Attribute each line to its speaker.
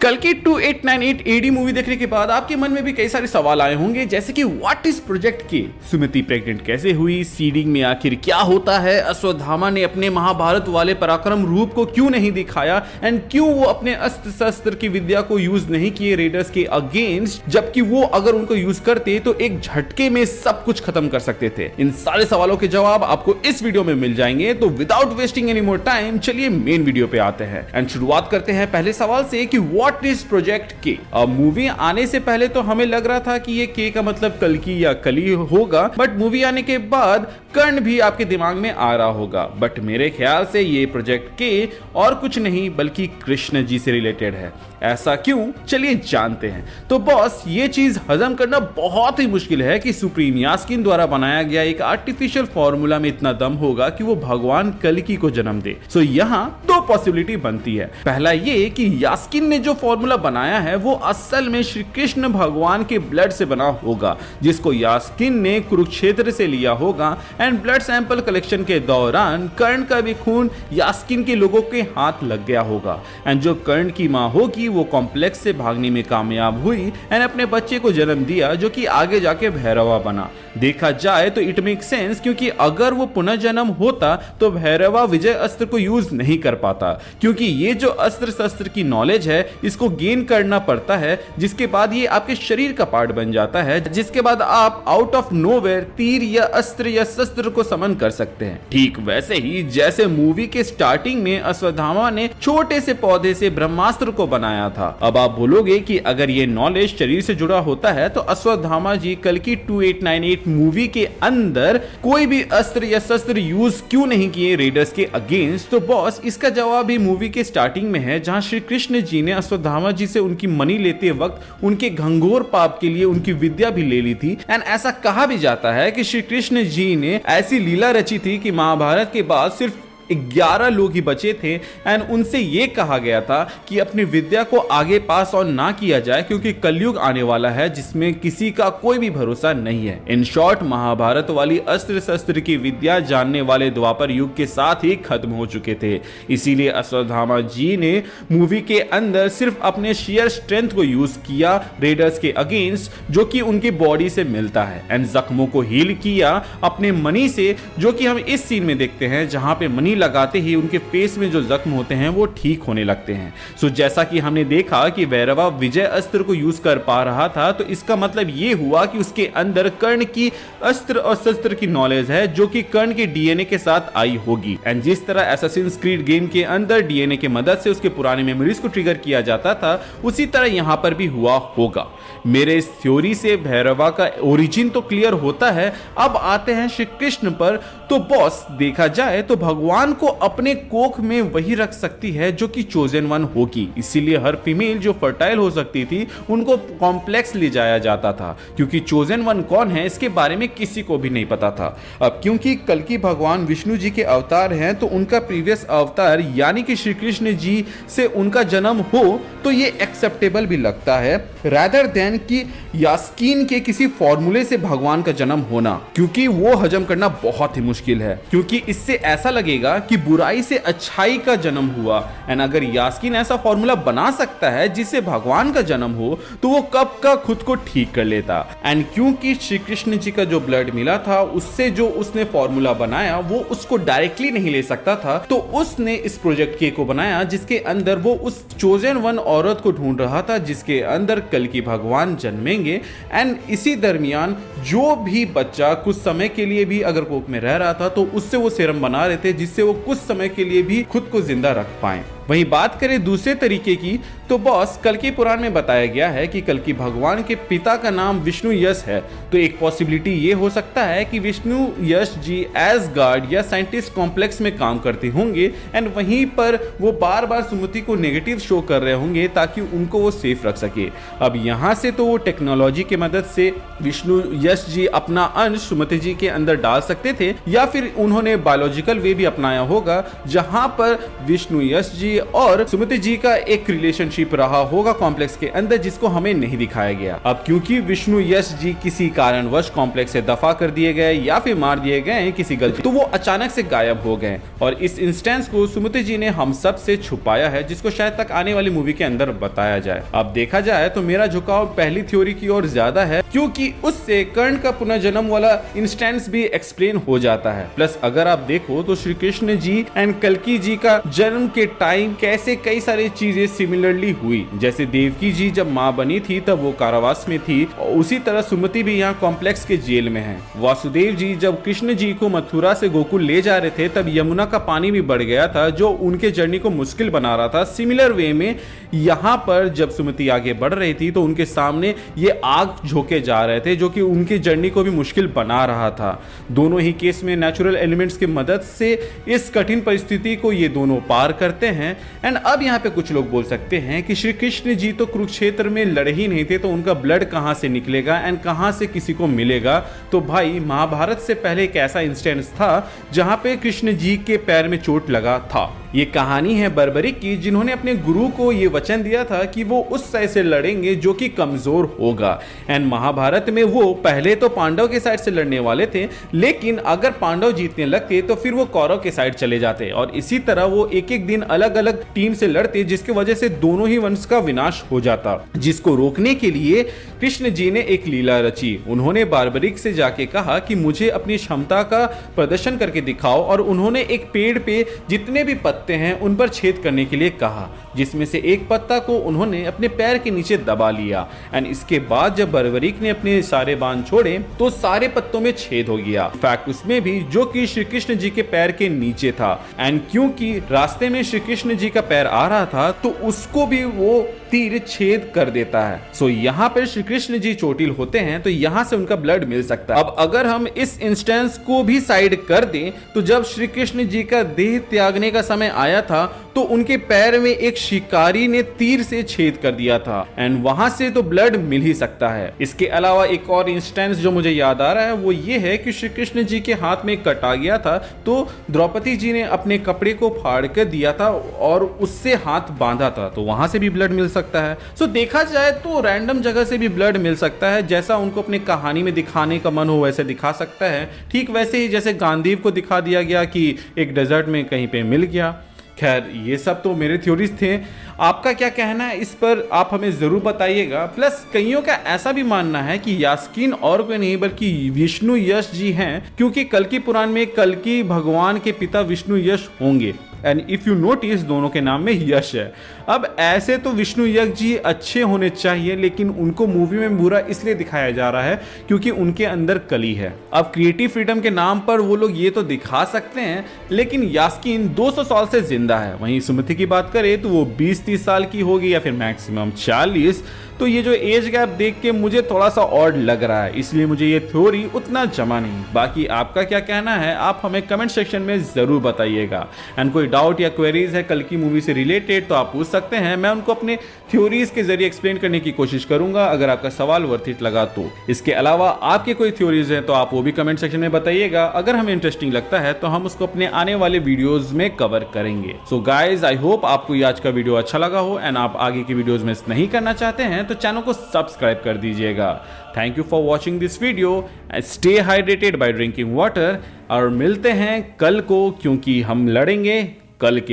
Speaker 1: कल्कि 2898 AD movie देखने के बाद आपके मन में भी कई सारे सवाल आए होंगे, जैसे कि व्हाट इज प्रोजेक्ट के, सुमति प्रेग्नेंट कैसे हुई, सीडिंग में आखिर क्या होता है, अश्वत्थामा ने अपने महाभारत वाले पराक्रम रूप को क्यों नहीं दिखाया एंड क्यों वो अपने अस्त्र शस्त्र की विद्या को यूज नहीं किए रेडर्स के अगेंस्ट, जबकि वो अगर उनको यूज करते तो एक झटके में सब कुछ खत्म कर सकते थे। इन सारे सवालों के जवाब आपको इस वीडियो में मिल जाएंगे, तो without wasting any more time चलिए मेन वीडियो पे आते हैं एंड शुरुआत करते हैं पहले सवाल से कि व्हाट इज प्रोजेक्ट के। अब मूवी आने से पहले तो हमें लग रहा था कि ये के का मतलब कल्कि या कली होगा, बट मूवी आने के बाद कर्ण भी आपके दिमाग में आ रहा होगा, बट मेरे ख्याल से ये प्रोजेक्ट के और कुछ नहीं बल्कि कृष्ण जी से रिलेटेड है। ऐसा क्यों, चलिए जानते हैं। तो बॉस, ये चीज हजम करना बहुत ही मुश्किल है कि सुप्रीम यास्किन द्वारा बनाया गया एक आर्टिफिशियल फॉर्मूला में इतना दम होगा कि वो भगवान कल्कि को जन्म दे। सो यहाँ दो पॉसिबिलिटी बनती है। पहला ये कि यास्किन ने जो फॉर्मूला बनाया है वो असल में श्री कृष्ण भगवान के ब्लड से बना होगा, जिसको यास्किन ने कुरुक्षेत्र से लिया होगा एंड ब्लड सैंपल कलेक्शन के दौरान कर्ण का भी खून यास्किन के लोगों के हाथ लग गया होगा एंड जो कर्ण की मां होगी वो कॉम्प्लेक्स से भागने में कामयाब हुई एंड अपने बच्चे को जन्म दिया, जो कि आगे जाके भैरवा बना। देखा जाए तो इट मेक सेंस, क्योंकि अगर वो पुनर्जन्म होता तो भैरवा विजय अस्त्र को यूज नहीं कर पाता, क्योंकि ये जो अस्त्र शस्त्र की नॉलेज है इसको गेन करना पड़ता है, जिसके बाद ये आपके शरीर का पार्ट बन जाता है, जिसके बाद आप आउट ऑफ नोवेयर तीर या अस्त्र या शस्त्र को समन कर सकते हैं। ठीक वैसे ही जैसे मूवी के स्टार्टिंग में अश्वत्थामा ने छोटे से पौधे से ब्रह्मास्त्र को बनाया था। अब आप बोलोगे कि अगर ये नॉलेज शरीर से जुड़ा होता है तो अश्वत्थामा जी कल्कि 2898 मूवी के अंदर कोई भी अस्त्र या शस्त्र यूज क्यों नहीं किए रेडर्स के अगेंस्ट? तो बॉस, इसका जवाब भी मूवी के स्टार्टिंग में है, जहां श्री कृष्ण जी ने अश्वत्थामा जी से उनकी मनी लेते वक्त उनके घंघोर पाप के लिए उनकी विद्या भी ले ली थी एंड ऐसा कहा भी जाता है कि श्री कृष्ण जी ने ऐसी लीला रची थी कि महाभारत के बाद सिर्फ 11 लोग ही बचे थे एंड उनसे यह कहा गया था कि अपनी विद्या को आगे पास ऑन ना किया जाए, क्योंकि कलयुग आने वाला है जिसमें किसी का कोई भी भरोसा नहीं है। इन शॉर्ट, महाभारत वाली अस्त्र शस्त्र की विद्या जानने वाले द्वापर युग के साथ ही खत्म हो चुके थे। इसीलिए अश्वत्थामा जी ने मूवी के अंदर सिर्फ अपने शेयर स्ट्रेंथ को यूज किया रेडर्स के अगेंस्ट, जो कि उनकी बॉडी से मिलता है, एंड जख्मों को हील किया अपने मनी से, जो कि हम इस सीन में देखते हैं, जहां पे मनी लगाते ही उनके फेस में जो जख्म होते हैं वो ठीक होने लगते हैं। सो जैसा कि हमने देखा कि भैरवा विजय अस्त्र को यूज कर पा रहा था, तो इसका मतलब ये हुआ कि उसके अंदर कर्ण की अस्त्र और शस्त्र की नॉलेज है, जो कि कर्ण के डीएनए के साथ आई होगी। एंड जिस तरह असैसिन्स क्रीड गेम के अंदर डीएनए की मदद से उसके पुराने मेमोरीज को ट्रिगर किया जाता था, उसी तरह यहां पर भी हुआ होगा। मेरे इस थ्योरी से भैरवा का ओरिजिन तो क्लियर होता है। अब आते हैं श्री कृष्ण पर। तो बॉस, देखा जाए तो भगवान को अपने कोख में वही रख सकती है जो कि चोजन वन होगी, इसीलिए हर फीमेल जो फर्टाइल हो सकती थी उनको कॉम्प्लेक्स ले जाया जाता था, क्योंकि चोजन वन कौन है इसके बारे में किसी को भी नहीं पता था। अब क्योंकि कल्कि भगवान विष्णु जी के अवतार हैं, तो उनका प्रीवियस अवतार यानी कि श्री कृष्ण जी से उनका जन्म हो तो ये एक्सेप्टेबल भी लगता है, रादर देन कि यास्किन के किसी फॉर्मूले से भगवान का जन्म होना, क्योंकि वो हजम करना बहुत ही मुश्किल है, क्योंकि इससे ऐसा लगेगा कि बुराई से अच्छाई का जन्म हुआ। एंड अगर यास्किन ऐसा फॉर्मूला बना सकता है जिससे भगवान का जन्म हो, तो वो कब का खुद को ठीक कर लेता। एंड क्योंकि श्री कृष्ण जी का जो ब्लड मिला था, उससे जो उसने फॉर्मूला बनाया वो उसको डायरेक्टली नहीं ले सकता था, तो उसने इस प्रोजेक्ट के को बनाया, जिसके अंदर वो उस चोजन वन औरत को ढूंढ रहा था जिसके अंदर कल्कि भगवान जन्मेंगे। एंड इसी दरमियान जो भी बच्चा कुछ समय के लिए भी अगर कोख में रह रहा था, तो उससे वो सीरम बना रहे थे जिससे वो कुछ समय के लिए भी खुद को जिंदा रख पाए। वहीं बात करें दूसरे तरीके की, तो बॉस, कल्कि पुराण में बताया गया है कि कल्कि भगवान के पिता का नाम विष्णु यश है, तो एक पॉसिबिलिटी ये हो सकता है कि विष्णु यश जी एज गार्ड या साइंटिस्ट कॉम्प्लेक्स में काम करते होंगे एंड वहीं पर वो बार बार सुमति को नेगेटिव शो कर रहे होंगे ताकि उनको वो सेफ रख सके। अब यहाँ से तो वो टेक्नोलॉजी की मदद से विष्णु यश जी अपना अंश सुमति जी के अंदर डाल सकते थे, या फिर उन्होंने बायोलॉजिकल वे भी अपनाया होगा, जहां पर विष्णु यश जी और सुमति जी का एक रिलेशनशिप रहा होगा कॉम्प्लेक्स के अंदर, जिसको हमें नहीं दिखाया गया। अब क्योंकि विष्णु यश जी किसी कारणवश कॉम्प्लेक्स से दफा कर दिए गए या फिर मार दिए गए किसी गलती, तो वो अचानक से गायब हो गए और इस इंस्टेंस को सुमति जी ने हम सब से छुपाया है, जिसको शायद तक आने वाली मूवी के अंदर बताया जाए। अब देखा जाए तो मेरा झुकाव पहली थ्योरी की ओर ज्यादा है, क्योंकि उससे कर्ण का पुनर्जन्म वाला इंस्टेंस भी एक्सप्लेन हो जाता है। प्लस अगर आप देखो तो श्री कृष्ण जी एंड कल्कि जी का जन्म के टाइम कैसे कई सारी चीजें सिमिलरली हुई, जैसे देवकी जी जब माँ बनी थी तब वो कारावास में थी, और उसी तरह सुमति भी यहाँ कॉम्प्लेक्स के जेल में है। वासुदेव जी जब कृष्ण जी को मथुरा से गोकुल ले जा रहे थे तब यमुना का पानी भी बढ़ गया था, जो उनके जर्नी को मुश्किल बना रहा था। सिमिलर वे में यहाँ पर जब सुमति आगे बढ़ रही थी तो उनके सामने ये आग झोंके जा रहे थे, जो कि उनकी जर्नी को भी मुश्किल बना रहा था। दोनों ही केस में नेचुरल एलिमेंट्स की मदद से इस कठिन परिस्थिति को ये दोनों पार करते हैं। एंड अब यहाँ पे कुछ लोग बोल सकते हैं कि श्री कृष्ण जी तो कुरुक्षेत्र में लड़े ही नहीं थे, तो उनका ब्लड कहाँ से निकलेगा एंड कहाँ से किसी को मिलेगा। तो भाई महाभारत से पहले एक ऐसा इंस्टेंस था जहाँ पे कृष्ण जी के पैर में चोट लगा था। ये कहानी है बर्बरिक की, जिन्होंने अपने गुरु को ये वचन दिया था कि वो उस साइड से लड़ेंगे जो कि कमजोर होगा। एंड महाभारत में वो पहले तो पांडव के साइड से लड़ने वाले थे, लेकिन अगर पांडव जीतने लगते तो फिर वो कौरव के साइड चले जाते और इसी तरह वो एक एक दिन अलग अलग टीम से लड़ते, जिसकी वजह से दोनों ही वंश का विनाश हो जाता। जिसको रोकने के लिए कृष्ण जी ने एक लीला रची। उन्होंने बार्बरिक से जाके कहा कि मुझे अपनी क्षमता का प्रदर्शन करके दिखाओ, और उन्होंने एक पेड़ पे जितने भी पत्ते हैं उन पर छेद करने के लिए कहा, जिसमें से एक पत्ता को उन्होंने अपने पैर के नीचे दबा लिया। एंड इसके बाद जब बार्बरिक ने अपने सारे बाण छोड़े तो सारे पत्तों में छेद हो गया, फैक्ट उसमें भी जो कि श्री कृष्ण जी के पैर के नीचे था। एंड क्योंकि रास्ते में श्री कृष्ण जी का पैर आ रहा था तो उसको भी वो तीर छेद कर देता है। सो यहाँ पर श्री कृष्ण जी चोटिल होते हैं तो यहाँ से उनका ब्लड मिल सकता है। अब अगर हम इस इंस्टेंस को भी साइड कर दें तो जब श्री कृष्ण जी का देह त्यागने का समय आया था तो उनके पैर में एक शिकारी ने तीर से छेद कर दिया था एंड वहां से तो ब्लड मिल ही सकता है। इसके अलावा एक और इंस्टेंस जो मुझे याद आ रहा है वो ये है कि श्री कृष्ण जी के हाथ में कट आ गया था, तो द्रौपदी जी ने अपने कपड़े को फाड़ कर दिया था और उससे हाथ बांधा था, तो वहां से भी ब्लड मिल सकता है। सो देखा जाए तो रैंडम जगह से भी ब्लड मिल सकता है, जैसा उनको अपनी कहानी में दिखाने का मन हो वैसे दिखा सकता है। ठीक वैसे ही जैसे गांधीव को दिखा दिया गया कि एक डेजर्ट में कहीं पे मिल गया। खैर ये सब तो मेरे थ्योरीज थे, आपका क्या कहना है इस पर आप हमें जरूर बताइएगा। प्लस कईयों का ऐसा भी मानना है कि यास्कीन और कोई नहीं बल्कि विष्णु यश जी हैं, क्योंकि कल्कि पुराण में कल्कि भगवान के पिता विष्णु यश होंगे। एंड इफ यू नोटिस दोनों के नाम में यश है। अब ऐसे तो विष्णु यश जी अच्छे होने चाहिए, लेकिन उनको मूवी में बुरा इसलिए दिखाया जा रहा है क्योंकि उनके अंदर कली है। अब क्रिएटिव फ्रीडम के नाम पर वो लोग ये तो दिखा सकते हैं, लेकिन यास्कीन 200 साल से जिंदा है। वहीं सुमति की बात करें तो वो 20-30 साल की होगी या फिर मैक्सिमम 40। तो ये जो एज गैप देख के मुझे थोड़ा सा ऑड लग रहा है, इसलिए मुझे ये थ्योरी उतना जमा नहीं। बाकी आपका क्या कहना है आप हमें कमेंट सेक्शन में जरूर बताइएगा। एंड कोई डाउट या क्वेरीज है कल की मूवी से रिलेटेड तो आप पूछ सकते हैं, मैं उनको अपने थ्योरीज के जरिए एक्सप्लेन करने की कोशिश करूंगा अगर आपका सवाल वर्थ इट लगा तो। इसके अलावा आपके कोई थ्योरीज हैं तो आप वो भी कमेंट सेक्शन में बताइएगा। अगर हमें इंटरेस्टिंग लगता है तो हम उसको अपने आने वाले वीडियोज में कवर करेंगे। सो गाइज आई होप आपको ये आज का वीडियो अच्छा लगा हो एंड आप आगे की वीडियोज मिस नहीं करना चाहते हैं तो चैनल को सब्सक्राइब कर दीजिएगा। Thank you for watching this video and stay hydrated by drinking water. और मिलते हैं कल को, क्योंकि हम लड़ेंगे कल के लिए।